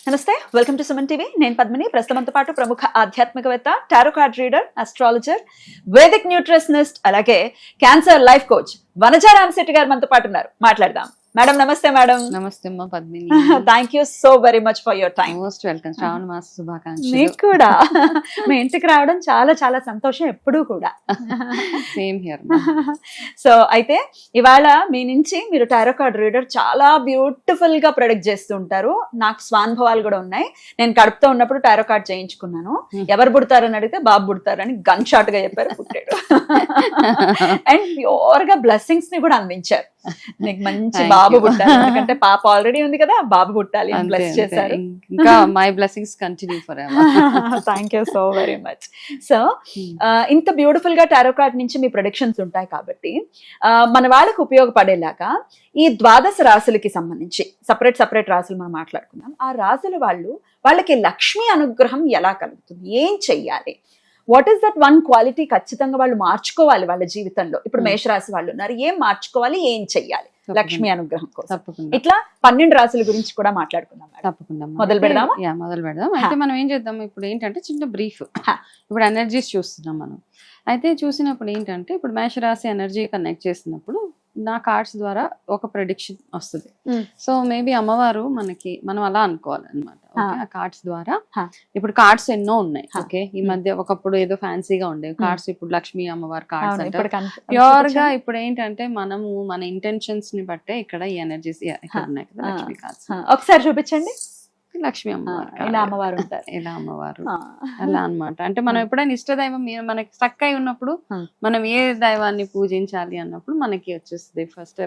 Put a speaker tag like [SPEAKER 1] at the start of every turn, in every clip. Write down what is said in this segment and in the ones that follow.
[SPEAKER 1] నమస్తే, welcome to Suman TV. నేను పద్మిని. ప్రస్తుతంతో పాటు ప్రముఖ ఆధ్యాత్మికవేత్త, tarot card reader, astrologer, vedic nutritionist, అలాగే cancer life coach Vanaja Ramashetti గారు మనతో పాటు ఉన్నారు. మాట్లాడదాం. మేడం నమస్తే. మేడం
[SPEAKER 2] నమస్తే అమ్మా Padmini.
[SPEAKER 1] Thank you so very much for your time.
[SPEAKER 2] Most welcome. శ్రావణ మాస శుభాకాంక్షలు.
[SPEAKER 1] మీకు కూడా మీ ఇంటికి రావడం చాలా చాలా సంతోషం ఎప్పుడూ కూడా.
[SPEAKER 2] Same here.
[SPEAKER 1] సో అయితే ఇవాళ మీ నుంచి మీరు టారో కార్డ్ రీడర్ చాలా బ్యూటిఫుల్ గా ప్రొడక్ట్ చేస్తూ ఉంటారు. నాకు స్వానుభవాలు కూడా ఉన్నాయి. నేను కడుపుతో ఉన్నప్పుడు టారో కార్డ్ చేయించుకున్నాను. ఎవరు పుడతారని అడిగితే బాబు పుడతారని గన్ షాట్ గా చెప్పారు, పుట్టాడు. అండ్ ప్యూర్ గా బ్లెస్సింగ్స్ ని కూడా అందించారు. నీకు మంచి బాబు పుట్టాలి, ఎందుకంటే పాప ఆల్రెడీ ఉంది కదా, బాబు పుట్టాలి అని బ్లెస్ చేశారు.
[SPEAKER 2] ఇంకా my blessings continue for ever.
[SPEAKER 1] Thank you so very much. So ఇంత బ్యూటిఫుల్ గా టారో కార్డ్ నుంచి మీ ప్రొడిక్షన్స్ ఉంటాయి కాబట్టి మన వాళ్ళకు ఉపయోగపడేలాగా ఈ ద్వాదశ రాశులకి సంబంధించి సపరేట్ రాశులు మనం మాట్లాడుకుందాం. ఆ రాశుల వాళ్ళకి లక్ష్మీ అనుగ్రహం ఎలా కలుగుతుంది, ఏం చెయ్యాలి, what is that one quality ఖచ్చితంగా వాళ్ళు మార్చుకోవాలి వాళ్ళ జీవితంలో. ఇప్పుడు మేషరాశి వాళ్ళు ఉన్నారు, ఏం మార్చుకోవాలి, ఏం చెయ్యాలి లక్ష్మీ అనుగ్రహం కోసం. ఇట్లా 12 రాశుల గురించి కూడా మాట్లాడుకుందాం.
[SPEAKER 2] తప్పకుండా
[SPEAKER 1] మొదలు పెడదాం.
[SPEAKER 2] అయితే మనం ఏం చేద్దాం, ఇప్పుడు ఏంటంటే చిన్న బ్రీఫ్. ఇప్పుడు ఎనర్జీస్ చూస్తున్నాం మనం. అయితే చూసినప్పుడు ఏంటంటే ఇప్పుడు మేషరాశి ఎనర్జీ కనెక్ట్ చేసినప్పుడు నా కార్డ్స్ ద్వారా ఒక ప్రెడిక్షన్ వస్తుంది. సో మేబీ అమ్మవారు మనం అలా అనుకోవాలి అనమాట. ఆ కార్డ్స్ ద్వారా ఇప్పుడు కార్డ్స్ ఎన్నో ఉన్నాయి. ఓకే, ఈ మధ్య ఒకప్పుడు ఏదో ఫ్యాన్సీగా ఉండేవి కార్డ్స్, ఇప్పుడు లక్ష్మీ అమ్మవారి కార్డ్స్ అంటే ప్యూర్ గా ఇప్పుడు ఏంటంటే మనము మన ఇంటెన్షన్స్ ని బట్టే ఇక్కడ ఈ ఎనర్జీస్ ఇక్కడ ఉన్నాయి కదా. లక్ష్మీ కార్డ్స్
[SPEAKER 1] ఒకసారి చూపించండి.
[SPEAKER 2] లక్ష్మీ అమ్మవారు
[SPEAKER 1] ఇలా అమ్మవారు ఉంటారు,
[SPEAKER 2] ఇలా అమ్మవారు అలా అనమాట. అంటే మనం ఎప్పుడైనా ఇష్టదైవం మనకి స్టక్ అయి ఉన్నప్పుడు మనం ఏ దైవాన్ని పూజించాలి అన్నప్పుడు మనకి వచ్చేస్తుంది ఫస్ట్.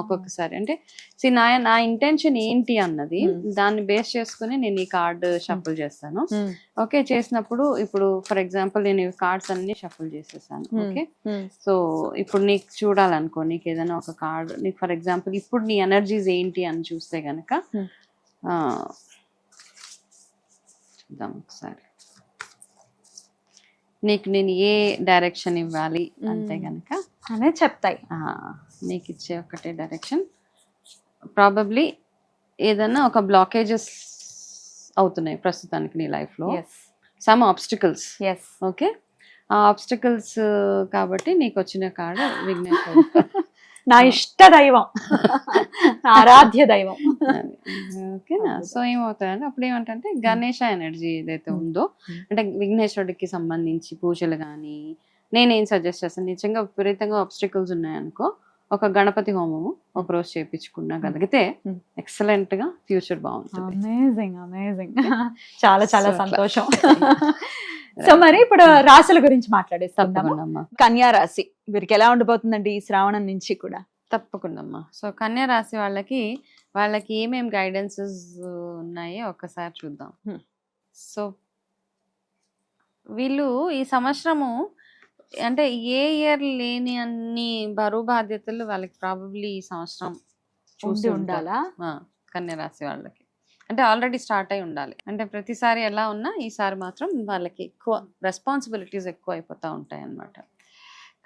[SPEAKER 2] ఒక్కొక్కసారి అంటే నా ఇంటెన్షన్ ఏంటి అన్నది దాన్ని బేస్ చేసుకుని నేను ఈ కార్డ్ షఫుల్ చేస్తాను. ఓకే, చేసినప్పుడు ఇప్పుడు ఫర్ ఎగ్జాంపుల్ నేను ఈ కార్డ్స్ అన్ని షఫుల్ చేసేసాను. ఓకే, సో ఇప్పుడు నీకు చూడాలనుకో, నీకు ఏదైనా ఒక కార్డ్, నీకు ఫర్ ఎగ్జాంపుల్ ఇప్పుడు నీ ఎనర్జీస్ ఏంటి అని చూస్తే గనక చూద్దాం ఒకసారి. నీకు నేను ఏ డైరెక్షన్ ఇవ్వాలి అంటే గనక
[SPEAKER 1] అనే చెప్తాయి.
[SPEAKER 2] నీకు ఇచ్చే ఒకటే డైరెక్షన్. ప్రాబబ్లీ ఏదన్నా ఒక బ్లాకేజెస్ అవుతున్నాయి ప్రస్తుతానికి నీ లైఫ్ లో, సమ్ ఆబ్స్టికల్స్. ఓకే, ఆ ఆబ్స్టికల్స్ కాబట్టి నీకు వచ్చిన కార్డు విఘ్నేశ్వరుడు,
[SPEAKER 1] నా ఇష్ట దైవం, ఆరాధ్య దైవం.
[SPEAKER 2] ఓకేనా. సో ఏమవుతాయంటే అప్పుడు ఏమంటే గణేష ఎనర్జీ ఏదైతే ఉందో, అంటే విఘ్నేశ్వరుడికి సంబంధించి పూజలు కానీ నేనేం సజెస్ట్ చేస్తాను, నిజంగా విపరీతంగా ఆబ్స్టికల్స్ ఉన్నాయనుకో ఒక గణపతి హోమము ఒక రోజు చేయించుకున్నగలిగితే ఎక్సలెంట్ గా ఫ్యూచర్ బాగుంటుంది.
[SPEAKER 1] Amazing amazing. చాలా చాలా సంతోషం. సో మరి ఇప్పుడు రాశుల గురించి మాట్లాడేస్తాం. కన్యా రాశి వీరికి ఎలా ఉండిపోతుందండి ఈ శ్రావణం నుంచి కూడా?
[SPEAKER 2] తప్పకుండా అమ్మా. సో కన్యా రాశి వాళ్ళకి ఏమేమి గైడెన్సెస్ ఉన్నాయో ఒక్కసారి చూద్దాం. సో వీళ్ళు ఈ సంవత్సరము అంటే ఏ ఇయర్ లేని అన్ని బరువు బాధ్యతలు వాళ్ళకి ప్రాబబ్లీ ఈ సంవత్సరం చూసి ఉండాలా కన్యా రాశి వాళ్ళకి. అంటే ఆల్రెడీ స్టార్ట్ అయి ఉండాలి. అంటే ప్రతిసారి ఎలా ఉన్నా ఈసారి మాత్రం వాళ్ళకి ఎక్కువ రెస్పాన్సిబిలిటీస్ ఎక్కువ అయిపోతూ ఉంటాయి అన్నమాట.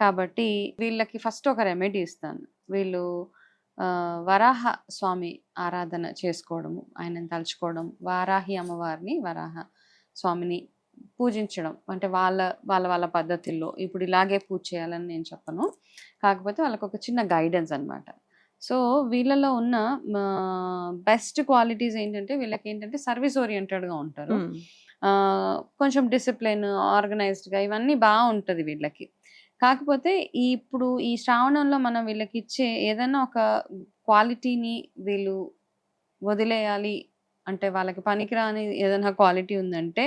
[SPEAKER 2] కాబట్టి వీళ్ళకి ఫస్ట్ ఒక రెమెడీ ఇస్తాను. వీళ్ళు వరాహ స్వామి ఆరాధన చేసుకోవడము, ఆయనను తలుచుకోవడం, వారాహి అమ్మవారిని వరాహ స్వామిని పూజించడం. అంటే వాళ్ళ పద్ధతుల్లో ఇప్పుడు ఇలాగే పూజ చేయాలని నేను చెప్పను, కాకపోతే వాళ్ళకి ఒక చిన్న గైడెన్స్ అనమాట. సో వీళ్ళలో ఉన్న బెస్ట్ క్వాలిటీస్ ఏంటంటే వీళ్ళకి ఏంటంటే సర్వీస్ ఓరియంటెడ్గా ఉంటారు, కొంచెం డిసిప్లిన్, ఆర్గనైజ్డ్గా, ఇవన్నీ బాగుంటుంది వీళ్ళకి. కాకపోతే ఇప్పుడు ఈ శ్రావణంలో మనం వీళ్ళకి ఇచ్చే ఏదైనా ఒక క్వాలిటీని వీళ్ళు వదిలేయాలి అంటే, వాళ్ళకి పనికిరాని ఏదైనా క్వాలిటీ ఉందంటే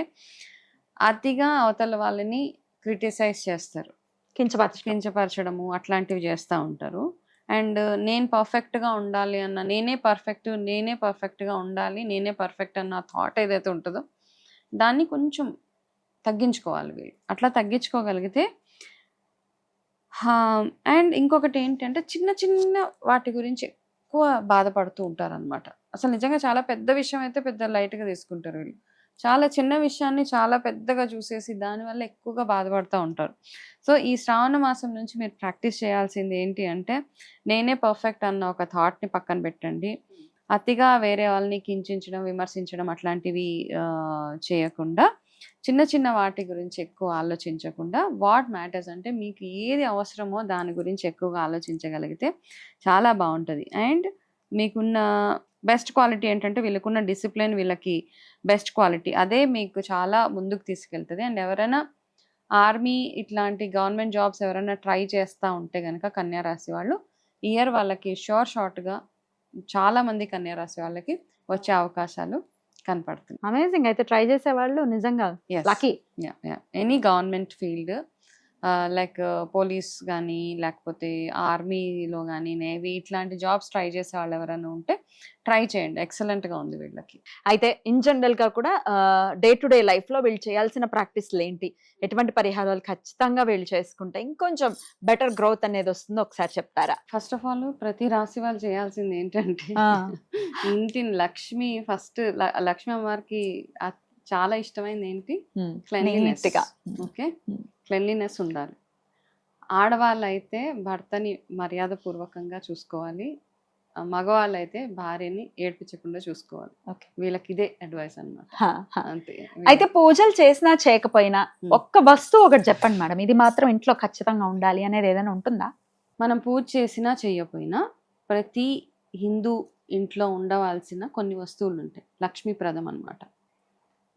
[SPEAKER 2] అతిగా అవతల వాళ్ళని క్రిటిసైజ్ చేస్తారు, కించపరచడము అట్లాంటివి చేస్తూ ఉంటారు. అండ్ నేను పర్ఫెక్ట్గా ఉండాలి అన్న, నేనే పర్ఫెక్ట్గా ఉండాలి, నేనే పర్ఫెక్ట్ అన్న థాట్ ఏదైతే ఉంటుందో దాన్ని కొంచెం తగ్గించుకోవాలి వీళ్ళు. అట్లా తగ్గించుకోగలిగితే అండ్ ఇంకొకటి ఏంటంటే చిన్న చిన్న వాటి గురించి ఎక్కువ బాధపడుతూ ఉంటారనమాట. అసలు నిజంగా చాలా పెద్ద విషయం అయితే పెద్ద లైట్గా తీసుకుంటారు వీళ్ళు. చాలా చిన్న విషయాన్ని చాలా పెద్దగా చూసేసి దానివల్ల ఎక్కువగా బాధపడుతూ ఉంటారు. సో ఈ శ్రావణ మాసం నుంచి మీరు ప్రాక్టీస్ చేయాల్సింది ఏంటి అంటే, నేనే పర్ఫెక్ట్ అన్న ఒక థాట్ని పక్కన పెట్టండి. అతిగా వేరే వాళ్ళని కించించడం, విమర్శించడం అట్లాంటివి చేయకుండా, చిన్న చిన్న వాటి గురించి ఎక్కువ ఆలోచించకుండా, వాట్ మ్యాటర్స్ అంటే మీకు ఏది అవసరమో దాని గురించి ఎక్కువగా ఆలోచించగలిగితే చాలా బాగుంటుంది. అండ్ మీకున్న బెస్ట్ క్వాలిటీ ఏంటంటే వీళ్ళకున్న డిసిప్లిన్, వీళ్ళకి బెస్ట్ క్వాలిటీ, అదే మీకు చాలా ముందుకు తీసుకెళ్తుంది. అండ్ ఎవరైనా ఆర్మీ ఇట్లాంటి గవర్నమెంట్ జాబ్స్ ఎవరైనా ట్రై చేస్తూ ఉంటే కనుక కన్యా రాశి వాళ్ళు, ఇయర్ వాళ్ళకి షార్ట్గా చాలా మంది కన్యా రాశి వాళ్ళకి వచ్చే అవకాశాలు కనపడుతుంది.
[SPEAKER 1] అమేజింగ్. అయితే ట్రై చేసే వాళ్ళు నిజంగా lucky.
[SPEAKER 2] Any government field like police కానీ, లేకపోతే ఆర్మీలో కానీ, నేవీ ఇట్లాంటి జాబ్స్ ట్రై చేసే వాళ్ళు ఎవరైనా ఉంటే ట్రై చేయండి. ఎక్సలెంట్గా ఉంది వీళ్ళకి.
[SPEAKER 1] అయితే ఇన్ జనరల్ గా కూడా డే టు డే లైఫ్ లో వీళ్ళు చేయాల్సిన ప్రాక్టీస్లు ఏంటి, ఎటువంటి పరిహారాలు ఖచ్చితంగా వీళ్ళు చేసుకుంటే ఇంకొంచెం బెటర్ గ్రోత్ అనేది వస్తుందో ఒకసారి చెప్తారా?
[SPEAKER 2] ఫస్ట్ ఆఫ్ ఆల్ ప్రతి రాశి వాళ్ళు చేయాల్సింది ఏంటంటే ఇంటిని లక్ష్మి ఫస్ట్, లక్ష్మీ అమ్మవారికి చాలా ఇష్టమైంది ఏంటి, క్లెన్లీనెస్. ఓకే, క్లెన్లీనెస్ ఉండాలి. ఆడవాళ్ళు అయితే భర్తని మర్యాద పూర్వకంగా చూసుకోవాలి, మగవాళ్ళు అయితే భార్యని ఏడ్పించకుండా చూసుకోవాలి. వీళ్ళకి ఇదే అడ్వైస్ అన్నమాట. అంతే.
[SPEAKER 1] అయితే పూజలు చేసినా చేయకపోయినా ఒక్క వస్తువు ఒకటి చెప్పండి మేడం, ఇది మాత్రం ఇంట్లో ఖచ్చితంగా ఉండాలి అనేది ఏదైనా ఉంటుందా?
[SPEAKER 2] మనం పూజ చేసినా చేయకపోయినా ప్రతి హిందూ ఇంట్లో ఉండవలసిన కొన్ని వస్తువులు ఉంటాయి, లక్ష్మీప్రదం అన్నమాట.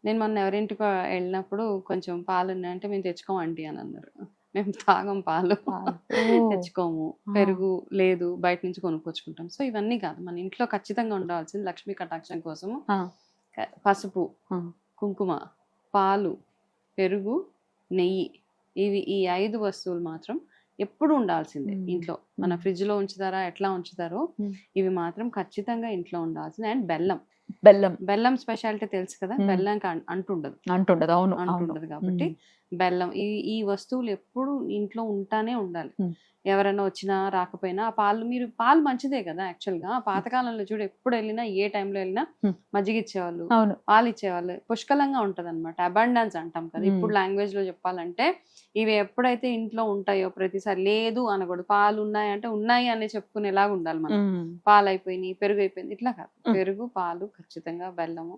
[SPEAKER 2] నేను మొన్న ఎవరింటికి వెళ్ళినప్పుడు కొంచెం పాలు ఉన్నాయంటే మేము తెచ్చుకోమండి అని అన్నారు. మేము తాగం పాలు, తెచ్చుకోము. పెరుగు లేదు, బయట నుంచి కొనుక్కొచ్చుకుంటాం. సో ఇవన్నీ కాదు, మన ఇంట్లో ఖచ్చితంగా ఉండవలసింది లక్ష్మీ కటాక్షం కోసము పసుపు, కుంకుమ, పాలు, పెరుగు, నెయ్యి, ఈ 5 వస్తువులు మాత్రం ఎప్పుడు ఉండాల్సిందే ఇంట్లో. మన ఫ్రిడ్జ్ లో ఉంచుతారా, ఎట్లా ఉంచుతారో ఇవి మాత్రం ఖచ్చితంగా ఇంట్లో ఉండాల్సిందే. అండ్ బెల్లం స్పెషాలిటీ తెలుసు కదా, బెల్లంకి అంటుండదు. అవును, అంటుండదు. కాబట్టి బెల్లం, ఈ వస్తువులు ఎప్పుడు ఇంట్లో ఉంటానే ఉండాలి. ఎవరైనా వచ్చినా రాకపోయినా పాలు మంచిదే కదా యాక్చువల్ గా. పాతకాలంలో చూడు, ఎప్పుడు వెళ్ళినా ఏ టైంలో వెళ్ళినా మజ్జిగ ఇచ్చేవాళ్ళు, పాలు ఇచ్చేవాళ్ళు. పుష్కలంగా ఉంటది అనమాట, అబండెన్స్ అంటాం కదా ఇప్పుడు లాంగ్వేజ్ లో చెప్పాలంటే. ఇవి ఎప్పుడైతే ఇంట్లో ఉంటాయో ప్రతిసారి లేదు అనకూడదు. పాలు ఉన్నాయి అంటే ఉన్నాయి అని చెప్పుకునేలాగా ఉండాలి మనం. పాలు అయిపోయినాయి, పెరుగు అయిపోయింది, ఇట్లా కాదు. పెరుగు, పాలు, ఖచ్చితంగా బెల్లము,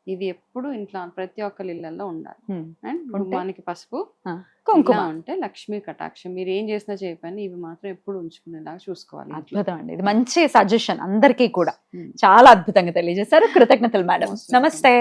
[SPEAKER 2] ఇవి ఎప్పుడు ఇంట్లో ప్రతి ఒక్కరి ఇళ్లలో ఉండాలి. అండ్ గుమ్మానికి పసుపు, కుంకుమ ఉంటే లక్ష్మీ కటాక్షం. మీరు ఏం చేసినా చేయకపోయినా ఇవి మాత్రం ఎప్పుడు ఉంచుకునేలాగా చూసుకోవాలి.
[SPEAKER 1] అద్భుతం అండి, ఇది మంచి సజెషన్ అందరికీ కూడా. చాలా అద్భుతంగా తెలియజేశారు. కృతజ్ఞతలు మేడం. నమస్తే.